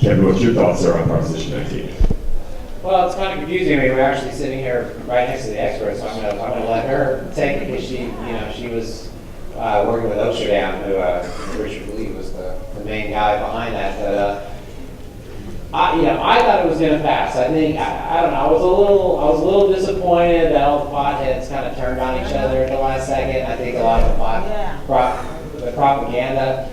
Kevin, what your thoughts are on Proposition 19? Well, it's kind of confusing. I mean, we're actually sitting here right next to the expert, so I'm gonna let her take it, because she was working with Osterdown, who Richard Lee was the main guy behind that. But I thought it was gonna pass. I think I don't know. I was a little disappointed that all the potheads kind of turned on each other at the last second. I think a lot of the propaganda.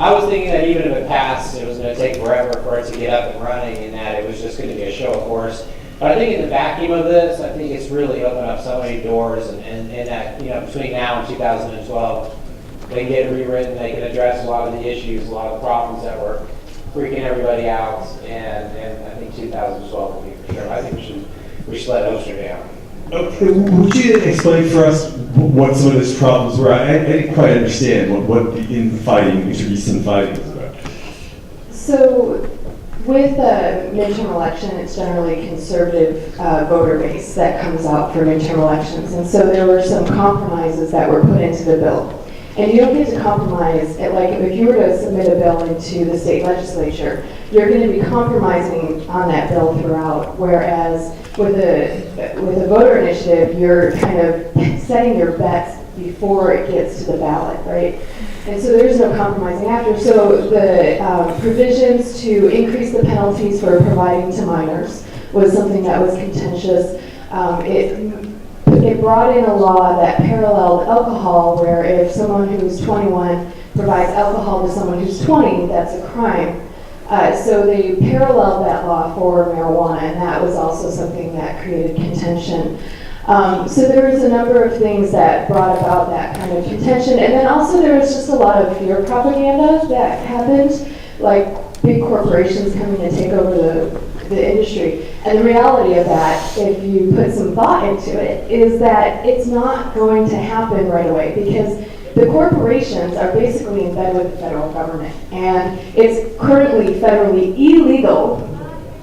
I was thinking that even if it passed, it was going to take forever for it to get up and running, and that it was just going to be a show of force. But I think in the vacuum of this, I think it's really opened up so many doors, and that between now and 2012, they can get rewritten, they can address a lot of the issues, a lot of the problems that were freaking everybody out, and I think 2012 will be for sure. I think we should let Oster down. Okay. Would you explain for us what some of those problems were? I didn't quite understand what the recent fighting was about. So, with the midterm election, it's generally a conservative voter base that comes out for midterm elections, and so there were some compromises that were put into the bill. And you don't get to compromise, like if you were to submit a bill into the state legislature, you're going to be compromising on that bill throughout, whereas with a voter initiative, you're kind of setting your bets before it gets to the ballot, right? And so there's no compromising after. So the provisions to increase the penalties for providing to minors was something that was contentious. It brought in a law that paralleled alcohol, where if someone who's 21 provides alcohol to someone who's 20, that's a crime. So they paralleled that law for marijuana, and that was also something that created contention. So there was a number of things that brought about that kind of contention, and then also there was just a lot of fear propaganda that happened, like big corporations coming to take over the industry. And the reality of that, if you put some thought into it, is that it's not going to happen right away, because the corporations are basically in bed with the federal government, and it's currently federally illegal,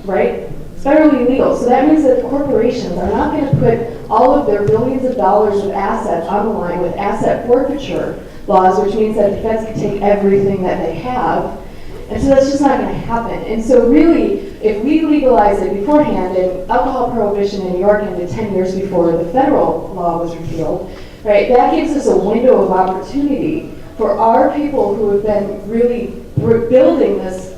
right? It's federally illegal, so that means that the corporations are not going to put all of their billions of dollars of assets on the line with asset forfeiture laws, which means that the feds can take everything that they have, and so that's just not going to happen. And so really, if we legalize it beforehand, and alcohol prohibition in New York ended 10 years before the federal law was repealed, right, that gives us a window of opportunity for our people who have been really building this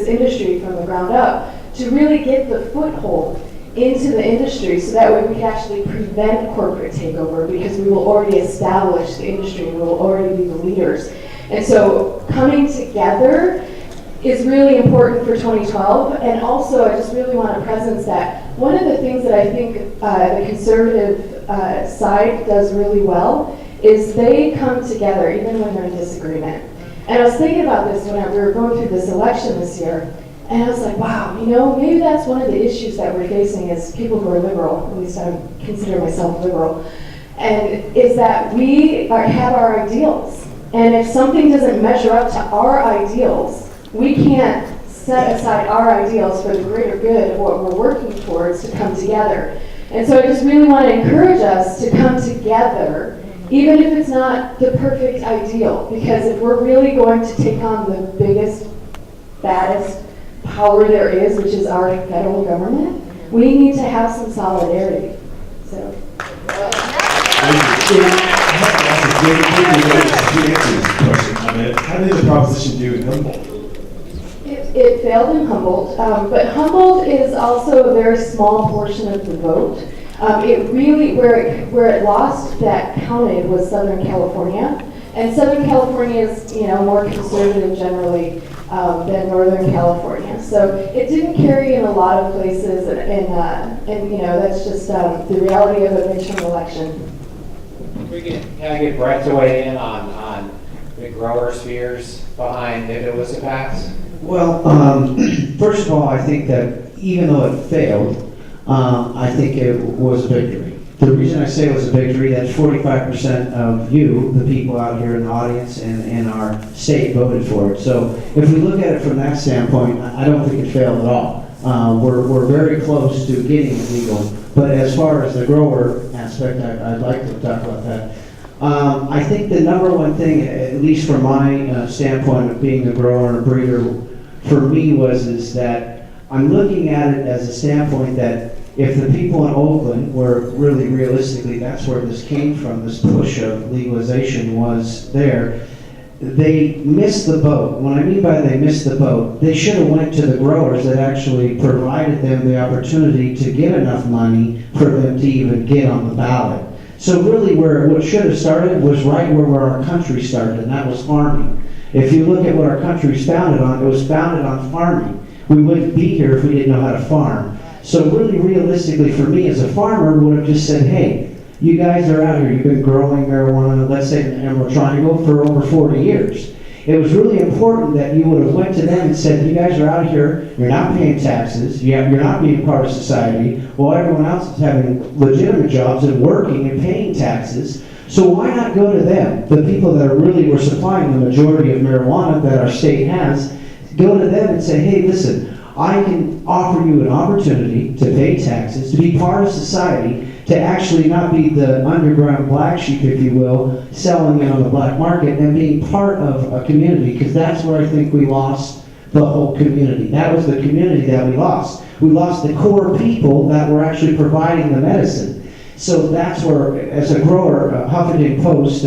industry from the ground up to really get the foothold into the industry, so that way we can actually prevent corporate takeover, because we will already establish the industry, we will already be the leaders. And so coming together is really important for 2012, and also I just really want to presence that one of the things that I think the conservative side does really well is they come together even when they're in disagreement. And I was thinking about this when we were going through this election this year, and I was like, wow, maybe that's one of the issues that we're facing as people who are liberal, at least I consider myself liberal, and is that we have our ideals. And if something doesn't measure up to our ideals, we can't set aside our ideals for the greater good of what we're working towards to come together. And so I just really want to encourage us to come together, even if it's not the perfect ideal, because if we're really going to take on the biggest, baddest power there is, which is our federal government, we need to have some solidarity. So. How did the proposition do in Humboldt? It failed in Humboldt, but Humboldt is also a very small portion of the vote. It really, where it lost that counted was Southern California, and Southern California is more conservative generally than Northern California. So it didn't carry in a lot of places, and that's just the reality of a midterm election. We can get Brett to weigh in on the grower spheres behind if it was to pass. Well, first of all, I think that even though it failed, I think it was a victory. The reason I say it was a victory, that's 45% of you, the people out here in the audience and our state, voted for it. So if we look at it from that standpoint, I don't think it failed at all. We're very close to getting it legal. But as far as the grower aspect, I'd like to talk about that. I think the number one thing, at least from my standpoint of being a grower and a breeder, for me is that I'm looking at it as a standpoint that if the people in Oakland were really realistically, that's where this came from, this push of legalization was there, they missed the boat. What I mean by they missed the boat, they should have went to the growers that actually provided them the opportunity to get enough money for them to even get on the ballot. So really what should have started was right where our country started, and that was farming. If you look at what our country's founded on, it was founded on farming. We wouldn't be here if we didn't know how to farm. So really realistically for me as a farmer would have just said, hey, you guys are out here, you've been growing marijuana, let's say in the Emerald Triangle, for over 40 years. It was really important that you would have went to them and said, you guys are out here, you're not paying taxes, you're not being part of society, while everyone else is having legitimate jobs and working and paying taxes. So why not go to them, the people that really were supplying the majority of marijuana that our state has, go to them and say, hey, listen, I can offer you an opportunity to pay taxes, to be part of society, to actually not be the underground black sheep, if you will, selling it on the black market and being part of a community, because that's where I think we lost the whole community. That was the community that we lost. We lost the core people that were actually providing the medicine. So that's where, as a grower, Huffington Post,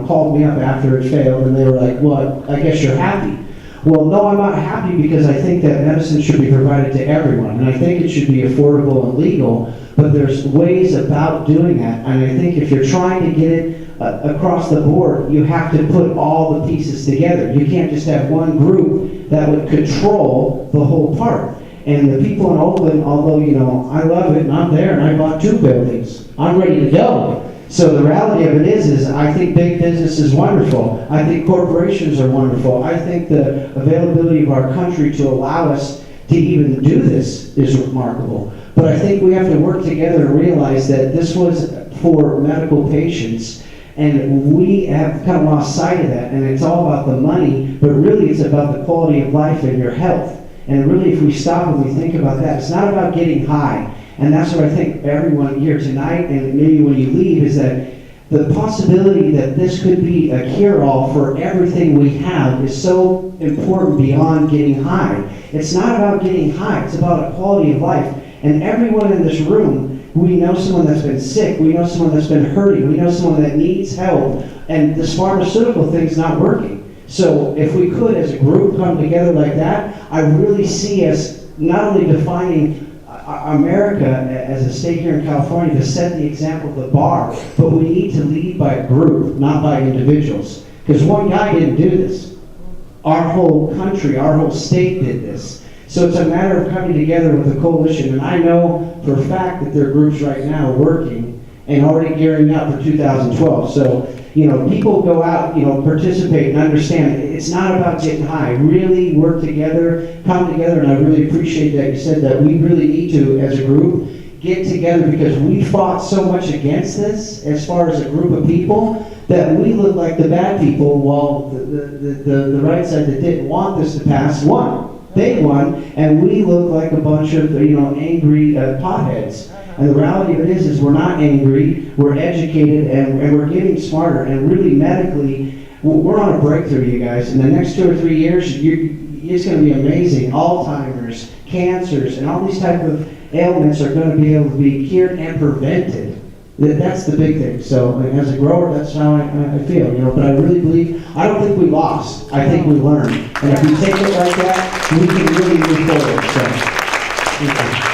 called me up after it failed, and they were like, well, I guess you're happy. Well, no, I'm not happy because I think that medicine should be provided to everyone, and I think it should be affordable and legal, but there's ways about doing that, and I think if you're trying to get it across the board, you have to put all the pieces together. You can't just have one group that would control the whole part. And the people in Oakland, although, I love it, and I'm there, and I bought 2 buildings. I'm ready to go. So the reality of it is I think big business is wonderful. I think corporations are wonderful. I think the availability of our country to allow us to even do this is remarkable. But I think we have to work together and realize that this was for medical patients, and we have kind of lost sight of that, and it's all about the money, but really it's about the quality of life and your health. And really, if we stop and we think about that, it's not about getting high. And that's what I think everyone here tonight, and maybe when you leave, is that the possibility that this could be a cure-all for everything we have is so important beyond getting high. It's not about getting high, it's about a quality of life. And everyone in this room, we know someone that's been sick, we know someone that's been hurting, we know someone that needs help, and this pharmaceutical thing's not working. So if we could, as a group, come together like that, I really see us not only defining America as a state here in California to set the example of the bar, but we need to lead by a group, not by individuals. Because one guy didn't do this. Our whole country, our whole state did this. So it's a matter of coming together with a coalition, and I know for a fact that there are groups right now working and already gearing up for 2012. So, people go out, participate and understand it's not about getting high. Really work together, come together, and I really appreciate that you said that we really need to, as a group, get together because we fought so much against this as far as a group of people that we look like the bad people while the right side that didn't want this to pass won. They won, and we look like a bunch of, angry potheads. And the reality of it is we're not angry, we're educated, and we're getting smarter. And really, medically, we're on a breakthrough, you guys. In the next 2 or 3 years, it's going to be amazing. Alzheimer's, cancers, and all these type of ailments are going to be able to be cured and prevented. That's the big thing. So as a grower, that's how I feel, But I really believe, I don't think we lost. I think we learned. And if we take it like that, we can really move forward. So, thank you.